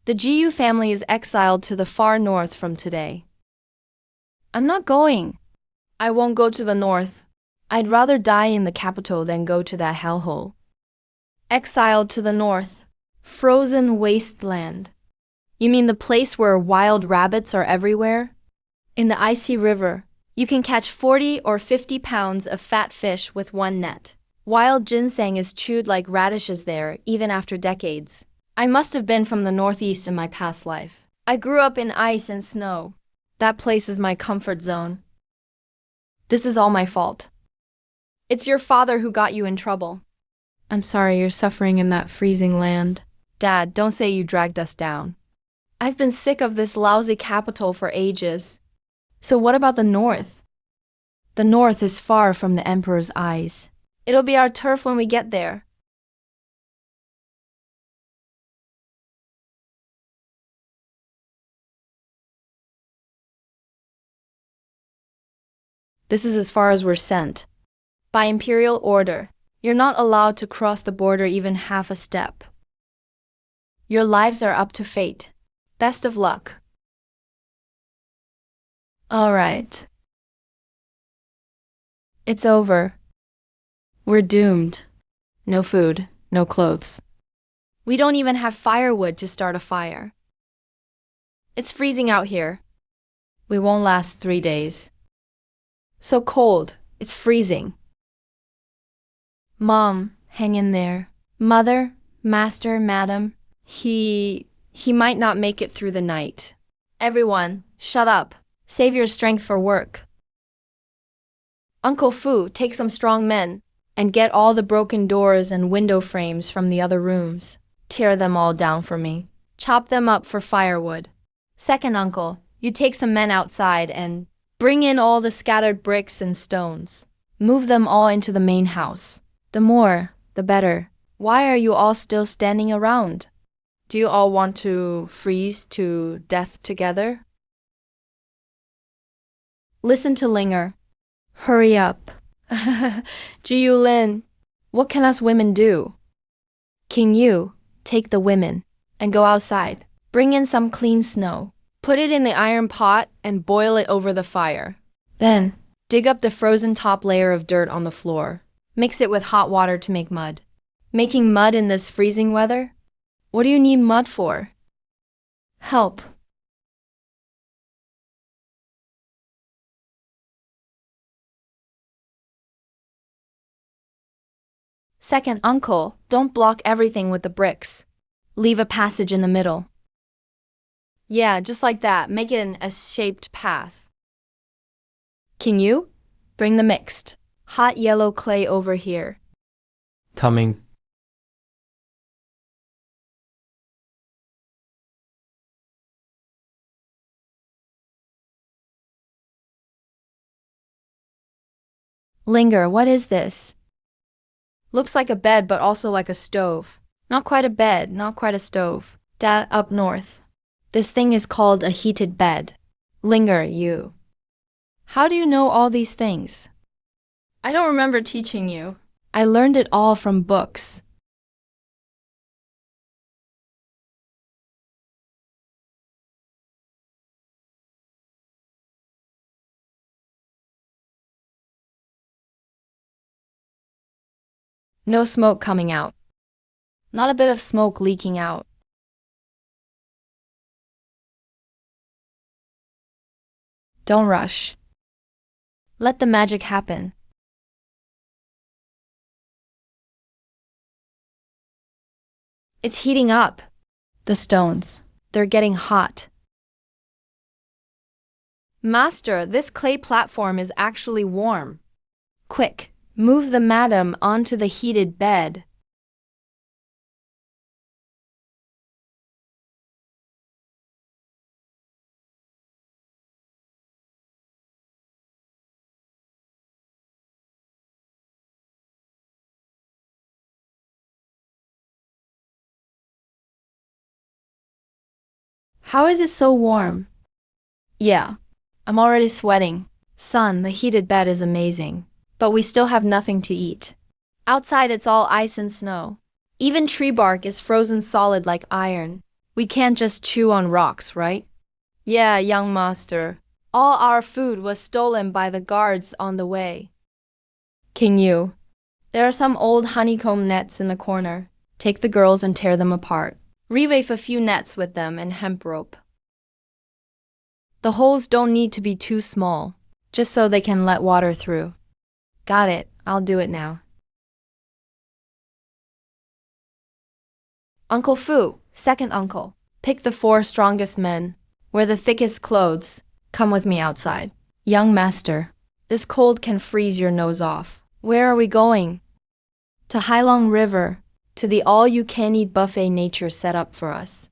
The GU family is exiled to the far north from today. I'm not going. I won't go to the north. I'd rather die in the capital than go to that hellhole. Exiled to the north. Frozen wasteland. You mean the place where wild rabbits are everywhere? In the icy river, you can catch 40 or 50 pounds of fat fish with one net. Wild ginseng is chewed like radishes there, even after decades. I must have been from the Northeast in my past life. I grew up in ice and snow. That place is my comfort zone. This is all my fault. It's your father who got you in trouble. I'm sorry you're suffering in that freezing land. Dad, don't say you dragged us down. I've been sick of this lousy capital for ages. So what about the north? The north is far from the emperor's eyes. It'll be our turf when we get there. This is as far as we're sent. By imperial order, you're not allowed to cross the border even half a step. Your lives are up to fate. Best of luck. All right. It's over. We're doomed. No food, no clothes. We don't even have firewood to start a fire. It's freezing out here. We won't last 3 days. So cold, it's freezing. Mom, hang in there. Mother, master, madam, he might not make it through the night. Everyone, shut up. Save your strength for work. Uncle Fu, take some strong men and get all the broken doors and window frames from the other rooms. Tear them all down for me. Chop them up for firewood. Second uncle, you take some men outside and bring in all the scattered bricks and stones. Move them all into the main house. The more, the better. Why are you all still standing around? Do you all want to freeze to death together? Listen to Linger. Hurry up. Jiu Lin, what can us women do? King Yu, take the women and go outside. Bring in some clean snow. Put it in the iron pot and boil it over the fire. Then, dig up the frozen top layer of dirt on the floor. Mix it with hot water to make mud. Making mud in this freezing weather? What do you need mud for? Help. Second uncle, don't block everything with the bricks. Leave a passage in the middle. Yeah, just like that. Make it an S-shaped path. Can you? Bring the mixed. Hot yellow clay over here. Coming. Linger, what is this? Looks like a bed, but also like a stove. Not quite a bed, not quite a stove. Dad, up north. This thing is called a heated bed. Linger, you. How do you know all these things? I don't remember teaching you. I learned it all from books. No smoke coming out. Not a bit of smoke leaking out. Don't rush. Let the magic happen. It's heating up. The stones. They're getting hot. Master, this clay platform is actually warm. Quick, move the madam onto the heated bed. How is it so warm? Yeah, I'm already sweating. Son, the heated bed is amazing. But we still have nothing to eat. Outside it's all ice and snow. Even tree bark is frozen solid like iron. We can't just chew on rocks, right? Yeah, young master. All our food was stolen by the guards on the way. King Yu, there are some old honeycomb nets in the corner. Take the girls and tear them apart. Reweave a few nets with them and hemp rope. The holes don't need to be too small, just so they can let water through. Got it, I'll do it now. Uncle Fu, second uncle, pick the 4 strongest men. Wear the thickest clothes. Come with me outside. Young master, this cold can freeze your nose off. Where are we going? To Hailong River, to the all-you-can-eat buffet nature set up for us.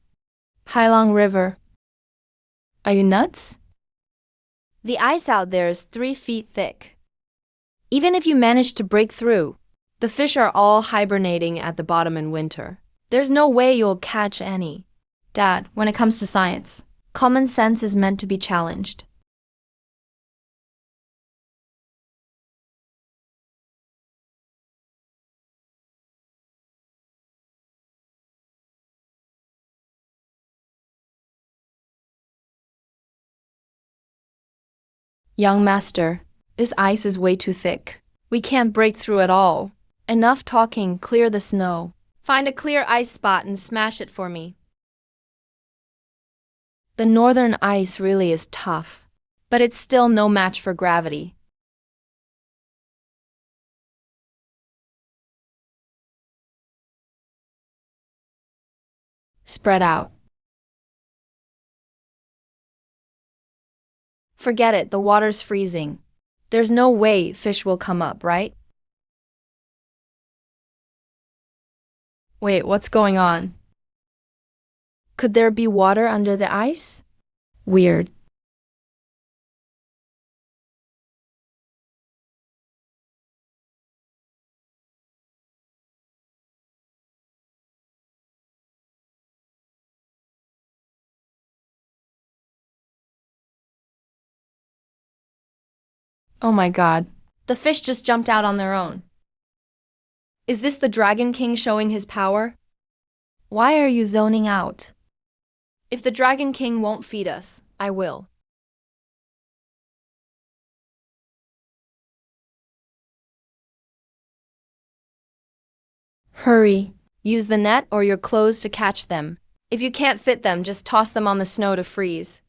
Hailong River. Are you nuts? The ice out there is 3 feet thick. Even if you manage to break through, the fish are all hibernating at the bottom in winter. There's no way you'll catch any. Dad, when it comes to science, common sense is meant to be challenged. Young master, this ice is way too thick. We can't break through at all. Enough talking, clear the snow. Find a clear ice spot and smash it for me. The northern ice really is tough, but it's still no match for gravity. Spread out. Forget it, the water's freezing. There's no way fish will come up, right? Wait, what's going on? Could there be water under the ice? Weird. Oh my god. The fish just jumped out on their own. Is this the Dragon King showing his power? Why are you zoning out? If the Dragon King won't feed us, I will. Hurry. Use the net or your clothes to catch them. If you can't fit them, just toss them on the snow to freeze.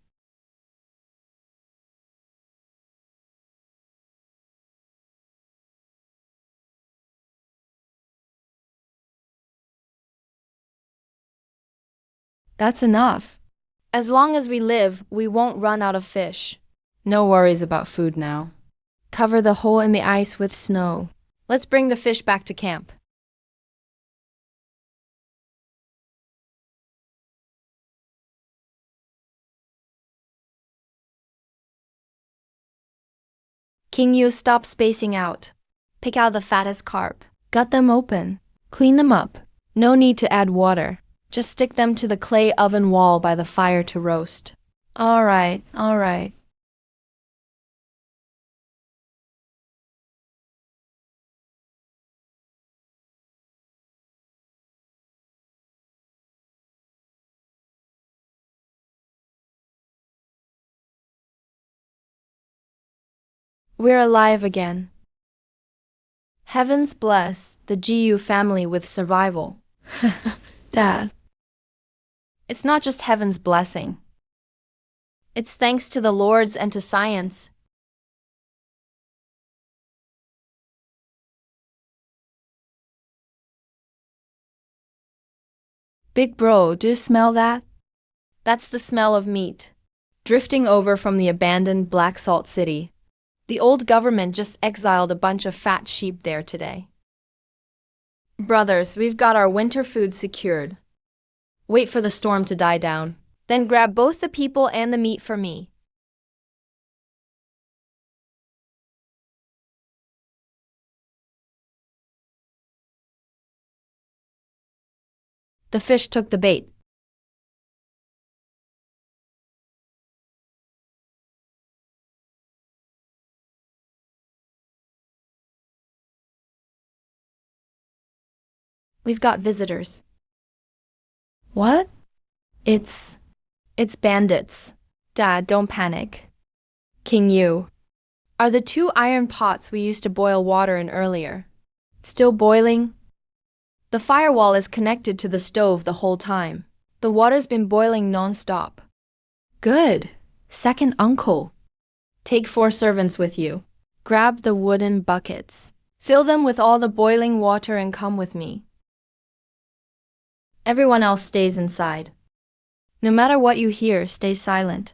That's enough. As long as we live, we won't run out of fish. No worries about food now. Cover the hole in the ice with snow. Let's bring the fish back to camp. King Yu, stop spacing out. Pick out the fattest carp. Gut them open. Clean them up. No need to add water. Just stick them to the clay oven wall by the fire to roast. All right. We're alive again. Heavens bless the GU family with survival. Dad. It's not just heaven's blessing. It's thanks to the Lords and to science. Big bro, do you smell that? That's the smell of meat. Drifting over from the abandoned Black Salt City. The old government just exiled a bunch of fat sheep there today. Brothers, we've got our winter food secured. Wait for the storm to die down. Then grab both the people and the meat for me. The fish took the bait. We've got visitors. What? It's, it's bandits. Dad, don't panic. King Yu. Are the two iron pots we used to boil water in earlier still boiling? The firewall is connected to the stove the whole time. The water's been boiling non-stop. Good. Second uncle. Take 4 servants with you. Grab the wooden buckets. Fill them with all the boiling water and come with me. Everyone else stays inside. No matter what you hear, stay silent.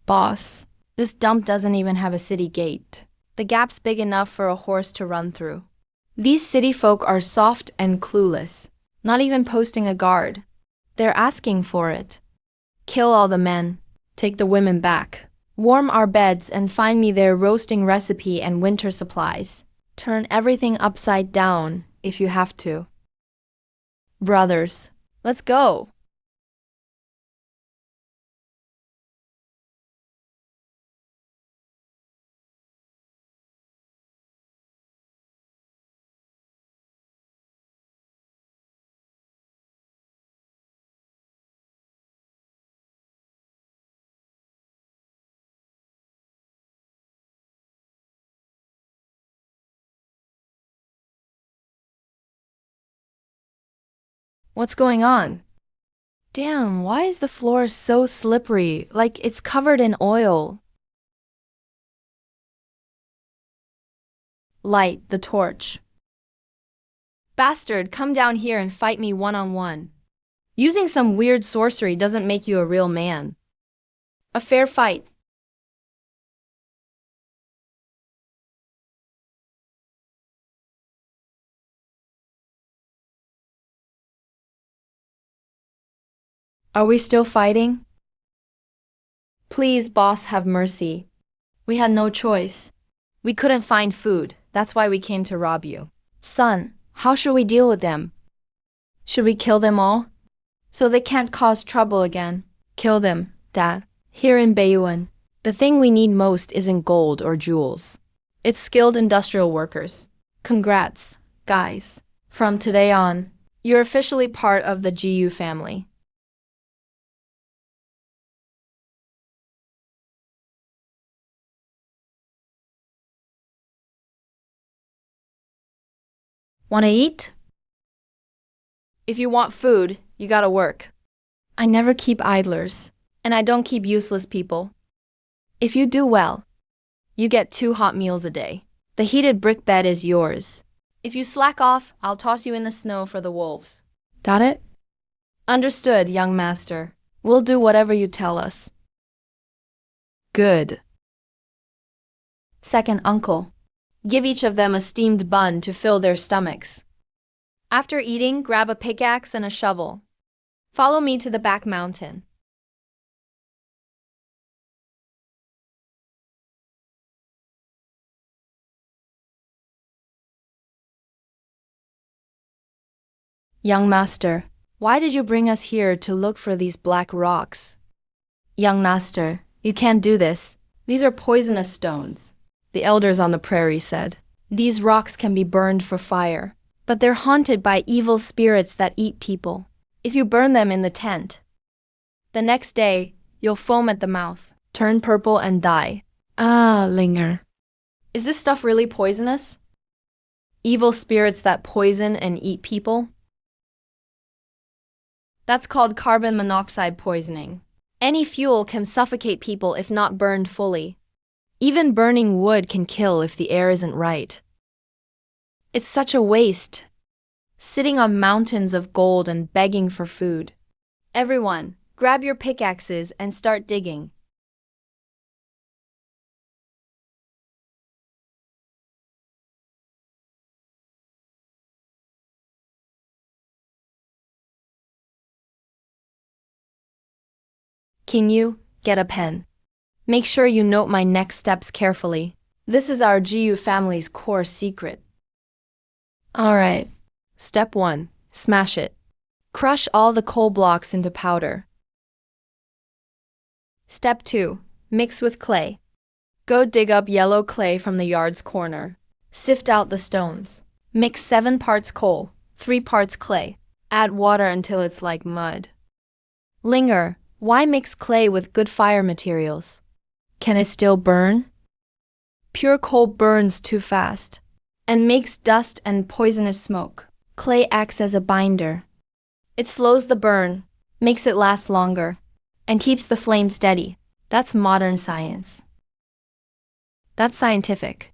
Boss, this dump doesn't even have a city gate. The gap's big enough for a horse to run through. These city folk are soft and clueless, not even posting a guard. They're asking for it. Kill all the men. Take the women back. Warm our beds and find me their roasting recipe and winter supplies. Turn everything upside down if you have to. Brothers, let's go. What's going on? Damn, why is the floor so slippery, like it's covered in oil? Light the torch. Bastard, come down here and fight me one-on-one. Using some weird sorcery doesn't make you a real man. A fair fight. Are we still fighting? Please, boss, have mercy. We had no choice. We couldn't find food. That's why we came to rob you. Son, how should we deal with them? Should we kill them all? So they can't cause trouble again. Kill them, Dad. Here in Bayuan, the thing we need most isn't gold or jewels. It's skilled industrial workers. Congrats, guys. From today on, you're officially part of the GU family. Wanna eat? If you want food, you gotta work. I never keep idlers, and I don't keep useless people. If you do well, you get 2 hot meals a day. The heated brick bed is yours. If you slack off, I'll toss you in the snow for the wolves. Got it? Understood, young master. We'll do whatever you tell us. Good. Second uncle. Give each of them a steamed bun to fill their stomachs. After eating, grab a pickaxe and a shovel. Follow me to the back mountain. Young master, why did you bring us here to look for these black rocks? Young master, you can't do this. These are poisonous stones. The elders on the prairie said. These rocks can be burned for fire, but they're haunted by evil spirits that eat people. If you burn them in the tent, the next day, you'll foam at the mouth, turn purple and die. Ah, Linger. Is this stuff really poisonous? Evil spirits that poison and eat people? That's called carbon monoxide poisoning. Any fuel can suffocate people if not burned fully. Even burning wood can kill if the air isn't right. It's such a waste. Sitting on mountains of gold and begging for food. Everyone, grab your pickaxes and start digging. Can you get a pen? Make sure you note my next steps carefully. This is our GU family's core secret. Alright. Step 1. Smash it. Crush all the coal blocks into powder. Step 2. Mix with clay. Go dig up yellow clay from the yard's corner. Sift out the stones. Mix 7 parts coal, 3 parts clay. Add water until it's like mud. Linger. Why mix clay with good fire materials? Can it still burn? Pure coal burns too fast and makes dust and poisonous smoke. Clay acts as a binder. It slows the burn, makes it last longer, and keeps the flame steady. That's modern science. That's scientific.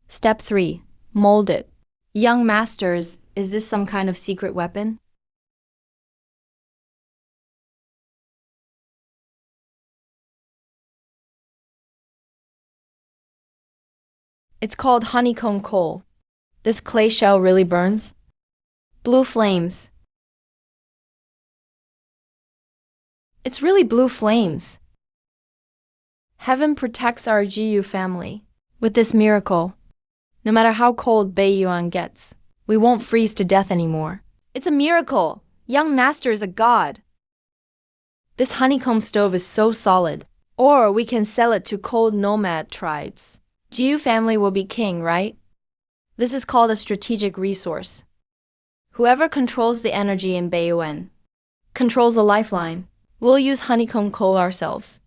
Step 3. Mold it. Young masters, is this some kind of secret weapon? It's called honeycomb coal. This clay shell really burns? Blue flames. It's really blue flames. Heaven protects our GU family. With this miracle, no matter how cold Beiyuan gets, we won't freeze to death anymore. It's a miracle! Young master is a god. This honeycomb stove is so solid. Or we can sell it to cold nomad tribes. GU family will be king, right? This is called a strategic resource. Whoever controls the energy in Beiyuan controls the lifeline. We'll use honeycomb coal ourselves.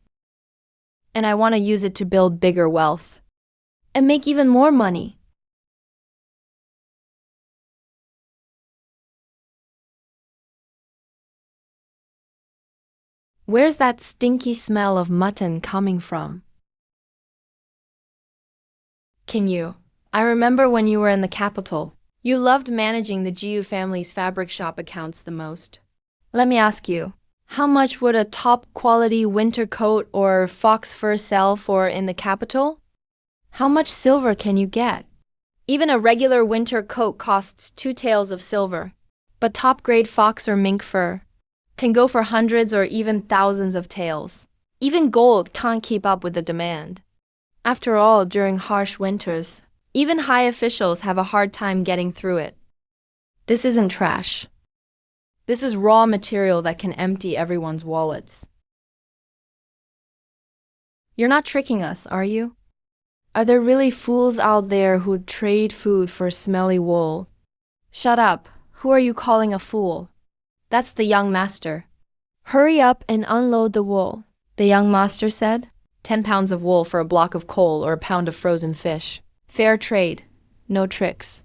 And I want to use it to build bigger wealth and make even more money. Where's that stinky smell of mutton coming from? Can you? I remember when you were in the capital. You loved managing the GU family's fabric shop accounts the most. Let me ask you, how much would a top-quality winter coat or fox fur sell for in the capital? How much silver can you get? Even a regular winter coat costs 2 taels of silver. But top-grade fox or mink fur can go for hundreds or even thousands of taels. Even gold can't keep up with the demand. After all, during harsh winters, even high officials have a hard time getting through it. This isn't trash. This is raw material that can empty everyone's wallets. You're not tricking us, are you? Are there really fools out there who'd trade food for smelly wool? Shut up. Who are you calling a fool? That's the young master. Hurry up and unload the wool, the young master said. 10 pounds of wool for a block of coal or a pound of frozen fish. Fair trade. No tricks.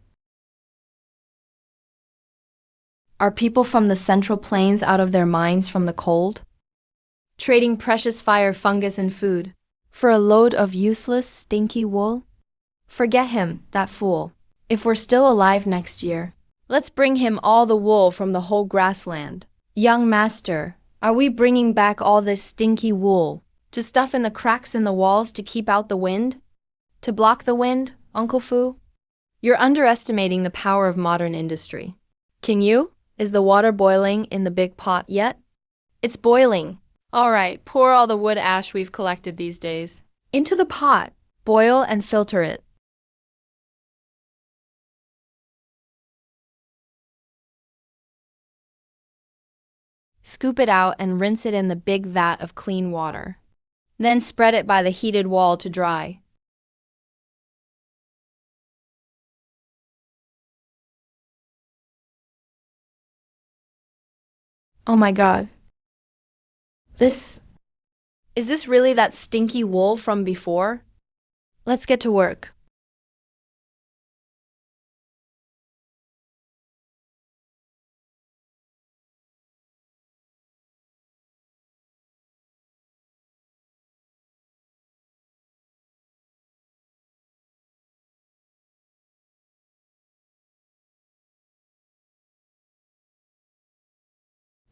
Are people from the Central Plains out of their minds from the cold? Trading precious fire, fungus, and food for a load of useless, stinky wool? Forget him, that fool. If we're still alive next year, let's bring him all the wool from the whole grassland. Young master, are we bringing back all this stinky wool to stuff in the cracks in the walls to keep out the wind? To block the wind, Uncle Fu? You're underestimating the power of modern industry. Can you? Is the water boiling in the big pot yet? It's boiling. All right, pour all the wood ash we've collected these days into the pot. Boil and filter it. Scoop it out and rinse it in the big vat of clean water. Then spread it by the heated wall to dry. Oh my God. Is this really that stinky wool from before? Let's get to work.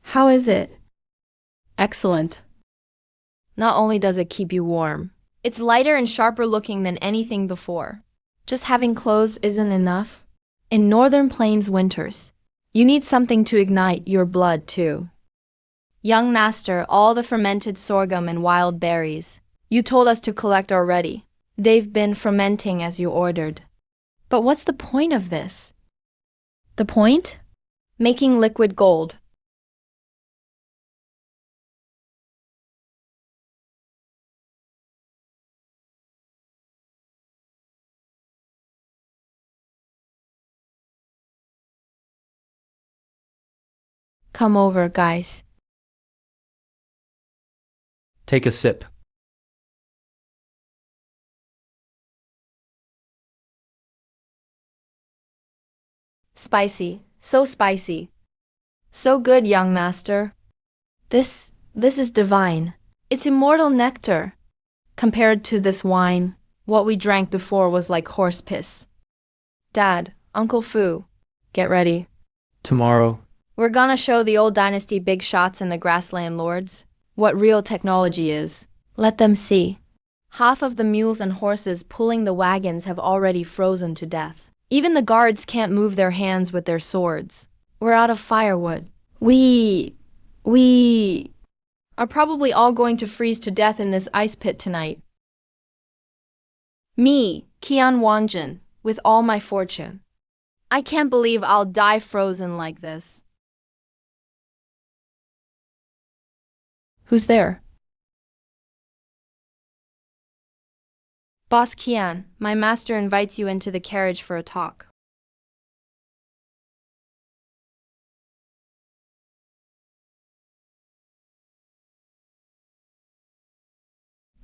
How is it? Excellent. Not only does it keep you warm, it's lighter and sharper looking than anything before. Just having clothes isn't enough. In northern plains winters, you need something to ignite your blood too. Young master, all the fermented sorghum and wild berries you told us to collect already. They've been fermenting as you ordered. But what's the point of this? The point? Making liquid gold. Come over, guys. Take a sip. Spicy. So spicy. So good, young master. This is divine. It's immortal nectar. Compared to this wine, what we drank before was like horse piss. Dad, Uncle Fu, get ready. Tomorrow, We're gonna show the old dynasty big shots and the grassland lords what real technology is. Let them see. Half of the mules and horses pulling the wagons have already frozen to death. Even the guards can't move their hands with their swords. We're out of firewood. We are probably all going to freeze to death in this ice pit tonight. Me, Qian Wanjin, with all my fortune. I can't believe I'll die frozen like this. Who's there? Boss Qian, my master invites you into the carriage for a talk.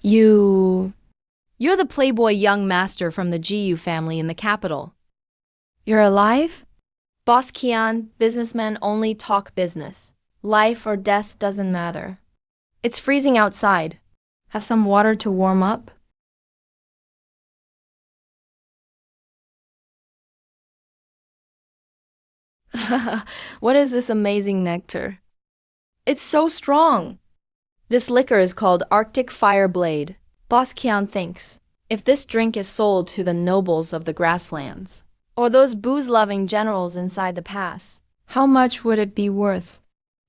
You're the playboy young master from the Jiyu family in the capital. You're alive? Boss Qian, businessmen only talk business. Life or death doesn't matter. It's freezing outside. Have some water to warm up? What is this amazing nectar? It's so strong. This liquor is called Arctic Fire Blade. Boss Qian thinks, if this drink is sold to the nobles of the grasslands, or those booze-loving generals inside the pass, how much would it be worth?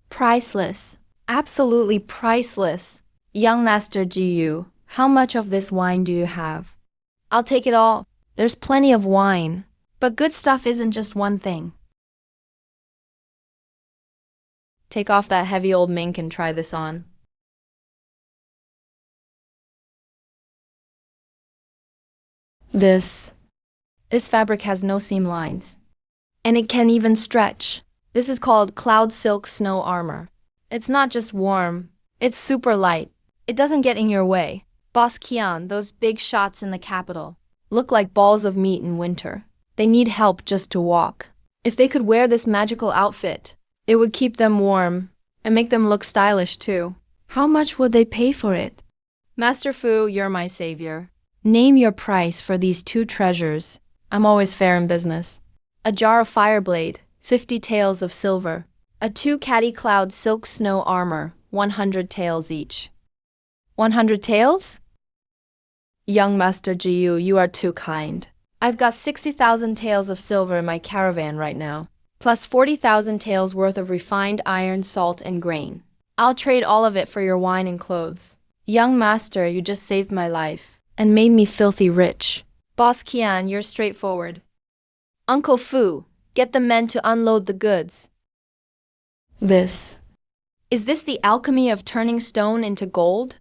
Priceless. Absolutely priceless. Young Master Jiyu, how much of this wine do you have? I'll take it all. There's plenty of wine. But good stuff isn't just one thing. Take off that heavy old mink and try this on. This fabric has no seam lines. And it can even stretch. This is called cloud silk snow armor. It's not just warm, it's super light. It doesn't get in your way. Boss Qian, those big shots in the capital look like balls of meat in winter. They need help just to walk. If they could wear this magical outfit, it would keep them warm and make them look stylish too. How much would they pay for it? Master Fu, you're my savior. Name your price for these two treasures. I'm always fair in business. A jar of Fireblade, 50 taels of silver. A 2 Caddy Cloud silk snow armor, 100 taels each. 100 taels? Young Master Jiyu, you are too kind. I've got 60,000 taels of silver in my caravan right now, plus 40,000 taels worth of refined iron, salt, and grain. I'll trade all of it for your wine and clothes. Young Master, you just saved my life and made me filthy rich. Boss Qian, you're straightforward. Uncle Fu, get the men to unload the goods. Is this the alchemy of turning stone into gold?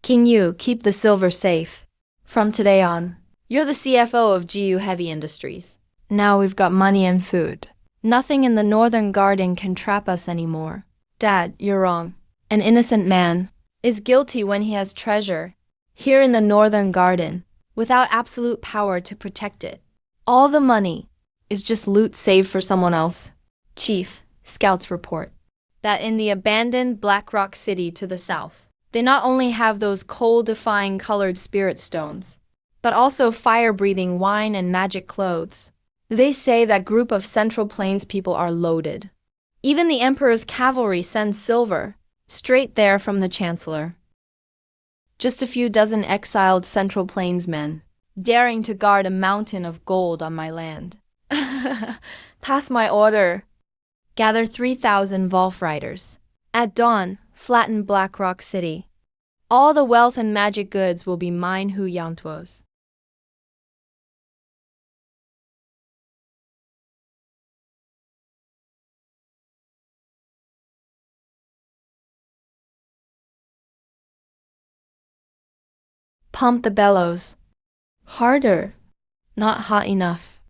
King Yu, keep the silver safe. From today on, you're the CFO of GU Heavy Industries. Now we've got money and food. Nothing in the northern garden can trap us anymore. Dad, you're wrong. An innocent man is guilty when he has treasure here in the northern garden without absolute power to protect it. All the money is just loot saved for someone else. Chief, scouts report that in the abandoned Black Rock City to the south, they not only have those cold-defying colored spirit stones, but also fire-breathing wine and magic clothes. They say that group of Central Plains people are loaded. Even the Emperor's cavalry sends silver straight there from the Chancellor. Just a few dozen exiled Central Plains men, daring to guard a mountain of gold on my land. Pass my order. Gather 3,000 Volf riders. At dawn, flatten Black Rock City. All the wealth and magic goods will be mine Hu Yangtuo's. Pump the bellows. Harder. Not hot enough.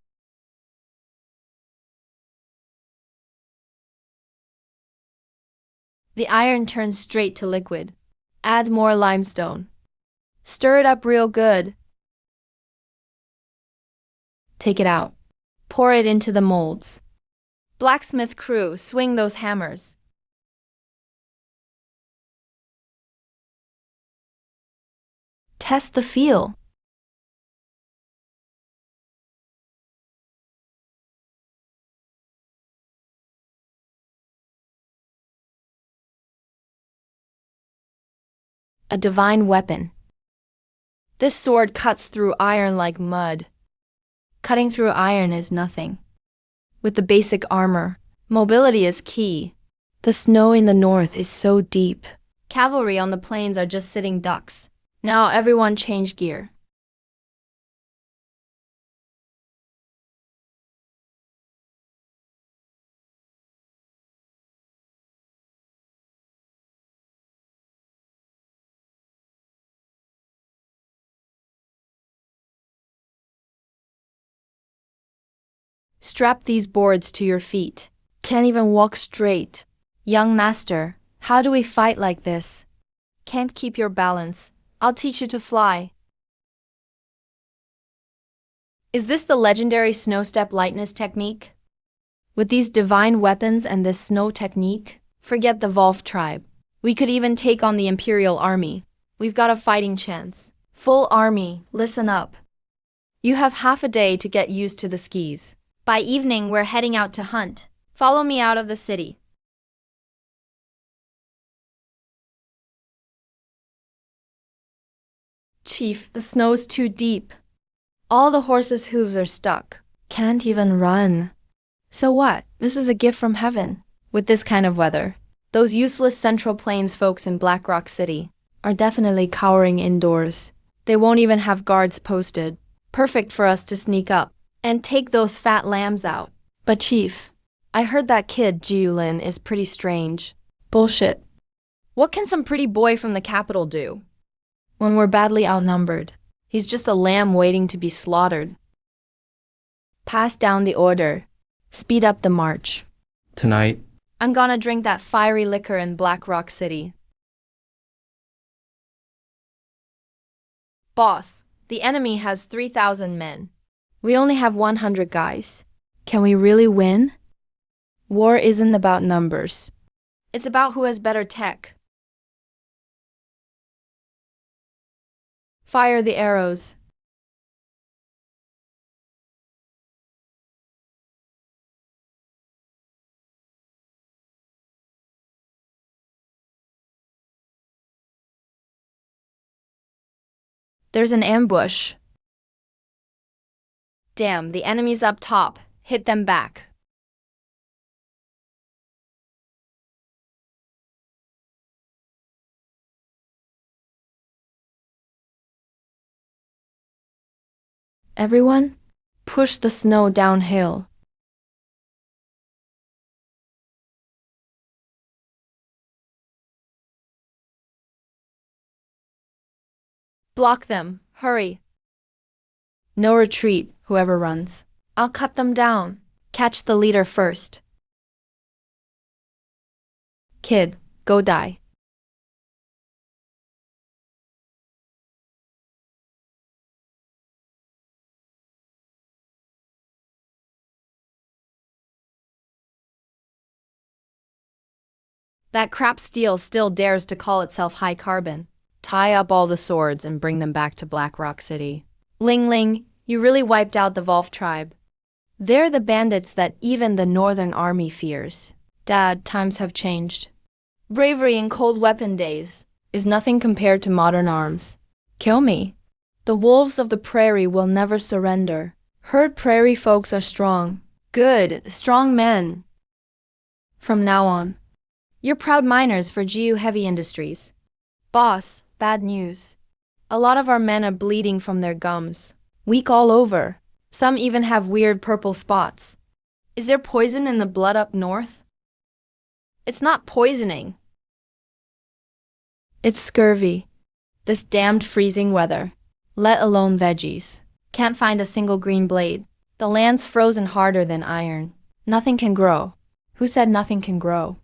The iron turns straight to liquid. Add more limestone. Stir it up real good. Take it out. Pour it into the molds. Blacksmith crew, swing those hammers. Test the feel. A divine weapon. This sword cuts through iron like mud. Cutting through iron is nothing. With the basic armor, mobility is key. The snow in the north is so deep. Cavalry on the plains are just sitting ducks. Now everyone change gear. Strap these boards to your feet. Can't even walk straight. Young master, how do we fight like this? Can't keep your balance. I'll teach you to fly. Is this the legendary snow step lightness technique? With these divine weapons and this snow technique, forget the Wolf tribe. We could even take on the Imperial Army. We've got a fighting chance. Full army, listen up. You have half a day to get used to the skis. By evening, we're heading out to hunt. Follow me out of the city. Chief, the snow's too deep. All the horses' hooves are stuck. Can't even run. So what? This is a gift from heaven. With this kind of weather, those useless Central Plains folks in Black Rock City are definitely cowering indoors. They won't even have guards posted. Perfect for us to sneak up and take those fat lambs out. But Chief, I heard that kid, Jiulin, is pretty strange. Bullshit. What can some pretty boy from the capital do? When we're badly outnumbered, he's just a lamb waiting to be slaughtered. Pass down the order. Speed up the march. Tonight, I'm gonna drink that fiery liquor in Black Rock City. Boss, the enemy has 3,000 men. We only have 100 guys. Can we really win? War isn't about numbers. It's about who has better tech. Fire the arrows. There's an ambush. Damn, the enemy's up top. Hit them back. Everyone, push the snow downhill. Block them. Hurry. No retreat, whoever runs. I'll cut them down. Catch the leader first. Kid, go die. That crap steel still dares to call itself high carbon. Tie up all the swords and bring them back to Black Rock City. Ling Ling, you really wiped out the Wolf tribe. They're the bandits that even the Northern Army fears. Dad, times have changed. Bravery in cold weapon days is nothing compared to modern arms. Kill me. The wolves of the prairie will never surrender. Herd prairie folks are strong. Good, strong men. From now on, you're proud miners for GU Heavy Industries. Boss, bad news. A lot of our men are bleeding from their gums. Weak all over. Some even have weird purple spots. Is there poison in the blood up north? It's not poisoning. It's scurvy. This damned freezing weather. Let alone veggies. Can't find a single green blade. The land's frozen harder than iron. Nothing can grow. Who said nothing can grow?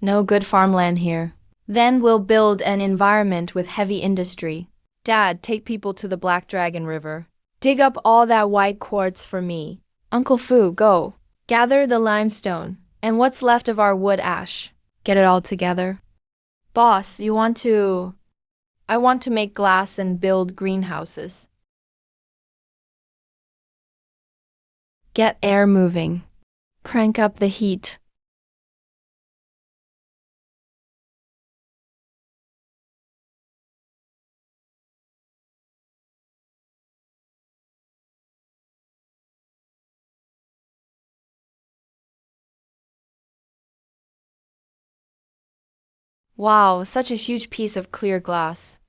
No good farmland here. Then we'll build an environment with heavy industry. Dad, take people to the Black Dragon River. Dig up all that white quartz for me. Uncle Fu, go. Gather the limestone and what's left of our wood ash. Get it all together. Boss, I want to make glass and build greenhouses. Get air moving. Crank up the heat. Wow, such a huge piece of clear glass.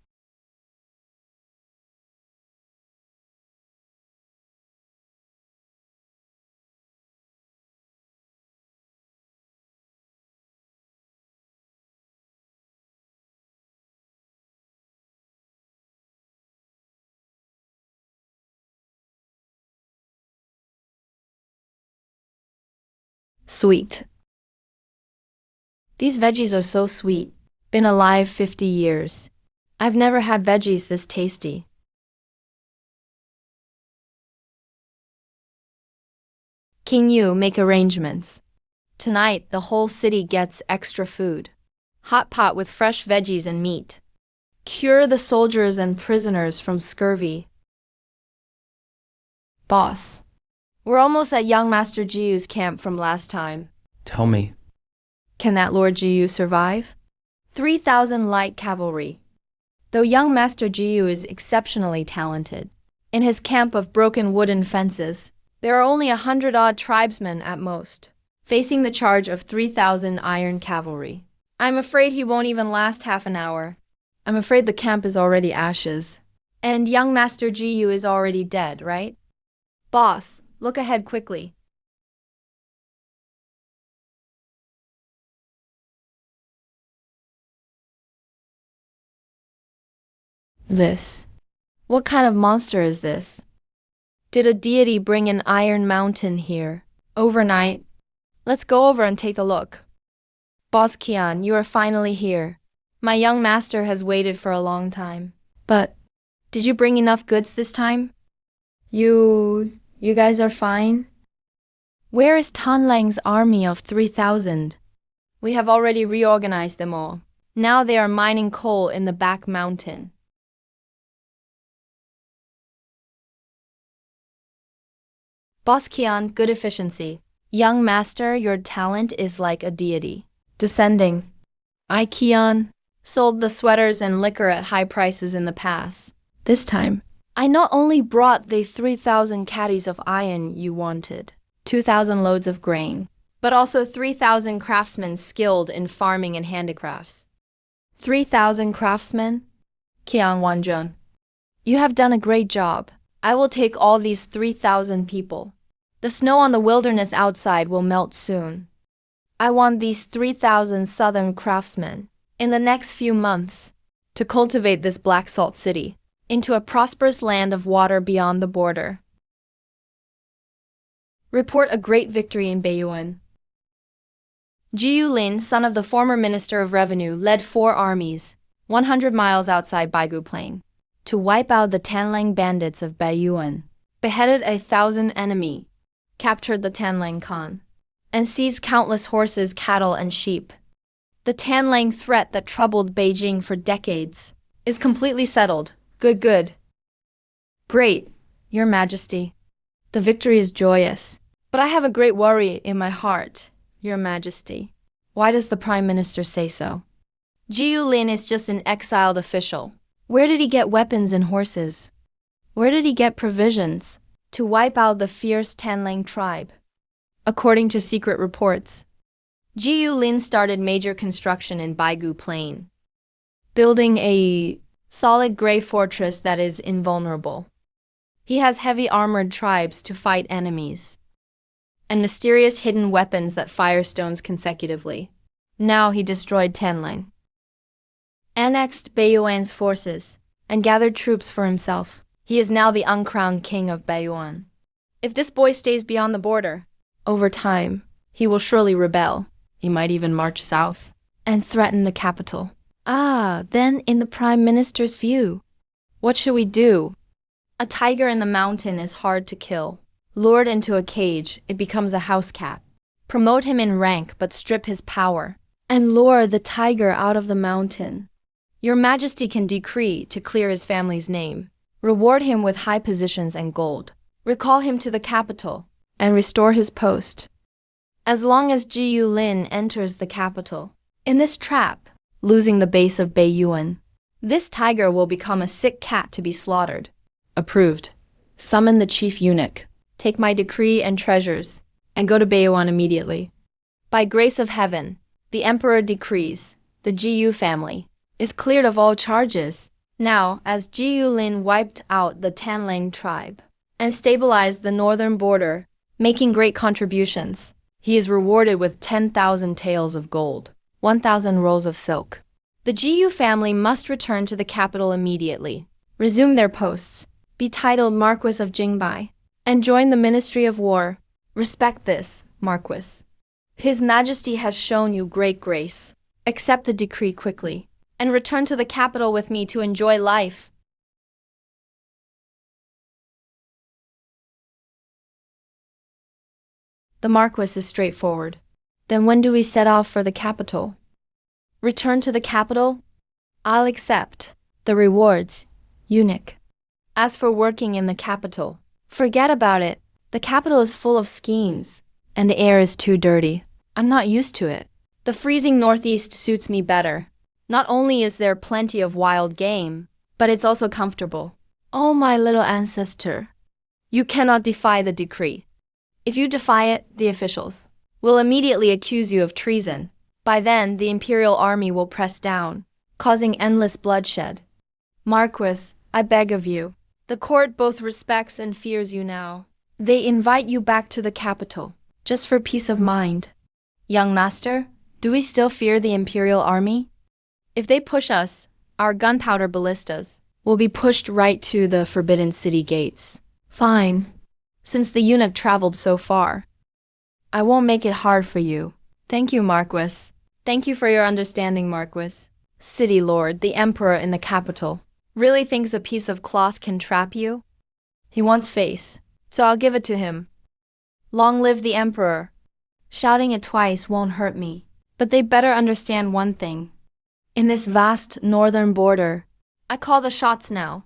Sweet. These veggies are so sweet. Been alive 50 years. I've never had veggies this tasty. King Yu, make arrangements. Tonight, the whole city gets extra food. Hot pot with fresh veggies and meat. Cure the soldiers and prisoners from scurvy. Boss, we're almost at young Master Jiyu's camp from last time. Tell me. Can that Lord Jiyu survive? 3,000 light cavalry. Though young Master Jiyu is exceptionally talented, in his camp of broken wooden fences, there are only 100-odd tribesmen at most, facing the charge of 3,000 iron cavalry. I'm afraid he won't even last half an hour. I'm afraid the camp is already ashes. And young Master Jiyu is already dead, right? Boss, look ahead quickly. This. What kind of monster is this? Did a deity bring an iron mountain here, overnight? Let's go over and take a look. Boss Qian, you are finally here. My young master has waited for a long time. But, did you bring enough goods this time? You guys are fine? Where is Tanlang's army of 3,000? We have already reorganized them all. Now they are mining coal in the back mountain. Boss Qian, good efficiency. Young master, your talent is like a deity. Descending. I, Qian, sold the sweaters and liquor at high prices in the past. This time, I not only brought the 3,000 caddies of iron you wanted, 2,000 loads of grain, but also 3,000 craftsmen skilled in farming and handicrafts. 3,000 craftsmen? Qian Wanzheng. You have done a great job. I will take all these 3,000 people. The snow on the wilderness outside will melt soon. I want these 3,000 southern craftsmen, in the next few months, to cultivate this black salt city into a prosperous land of water beyond the border. Report a great victory in Beiyuan. Jiyu Lin, son of the former Minister of Revenue, led 4 armies, 100 miles outside Baigu Plain, to wipe out the Tanlang bandits of Beiyuan, beheaded 1,000 enemy, captured the Tanlang Khan, and seized countless horses, cattle, and sheep. The Tanlang threat that troubled Beijing for decades is completely settled. Good. Great, Your Majesty. The victory is joyous, but I have a great worry in my heart, Your Majesty. Why does the Prime Minister say so? Jiyu Lin is just an exiled official. Where did he get weapons and horses? Where did he get provisions to wipe out the fierce Tanlang tribe? According to secret reports, Jiyu Lin started major construction in Baigu Plain, building a solid gray fortress that is invulnerable. He has heavy armored tribes to fight enemies, and mysterious hidden weapons that fire stones consecutively. Now he destroyed Tanlang, annexed Beiyuan's forces, and gathered troops for himself. He is now the uncrowned king of Beiyuan. If this boy stays beyond the border, over time, he will surely rebel. He might even march south. and threaten the capital. Ah, then in the Prime Minister's view, what should we do? A tiger in the mountain is hard to kill. Lured into a cage, it becomes a house cat. Promote him in rank but strip his power, and lure the tiger out of the mountain. Your Majesty can decree to clear his family's name. Reward him with high positions and gold. Recall him to the capital, and restore his post. As long as Ji Yulin enters the capital, in this trap, losing the base of Beiyuan, this tiger will become a sick cat to be slaughtered. Approved. Summon the chief eunuch. Take my decree and treasures, and go to Beiyuan immediately. By grace of heaven, the emperor decrees, the Jiyu family is cleared of all charges. Now, as Ji Yulin wiped out the Tanlang tribe and stabilized the northern border, making great contributions, he is rewarded with 10,000 taels of gold, 1,000 rolls of silk. The Jiyu family must return to the capital immediately, resume their posts, be titled Marquis of Jingbai, and join the Ministry of War. Respect this, Marquis. His Majesty has shown you great grace. Accept the decree quickly, and return to the capital with me to enjoy life. The Marquis is straightforward. Then when do we set off for the capital? Return to the capital? I'll accept. The rewards, eunuch. As for working in the capital, forget about it. The capital is full of schemes, and the air is too dirty. I'm not used to it. The freezing northeast suits me better. Not only is there plenty of wild game, but it's also comfortable. Oh, my little ancestor. You cannot defy the decree. If you defy it, the officials will immediately accuse you of treason. By then, the imperial army will press down, causing endless bloodshed. Marquis, I beg of you. The court both respects and fears you now. They invite you back to the capital, just for peace of mind. Young master, do we still fear the imperial army? If they push us, our gunpowder ballistas will be pushed right to the forbidden city gates. Fine. Since the eunuch traveled so far, I won't make it hard for you. Thank you, Marquis. Thank you for your understanding, Marquis. City lord, the emperor in the capital, really thinks a piece of cloth can trap you? He wants face, so I'll give it to him. Long live the emperor. Shouting it twice won't hurt me, but they better understand one thing. In this vast northern border, I call the shots now.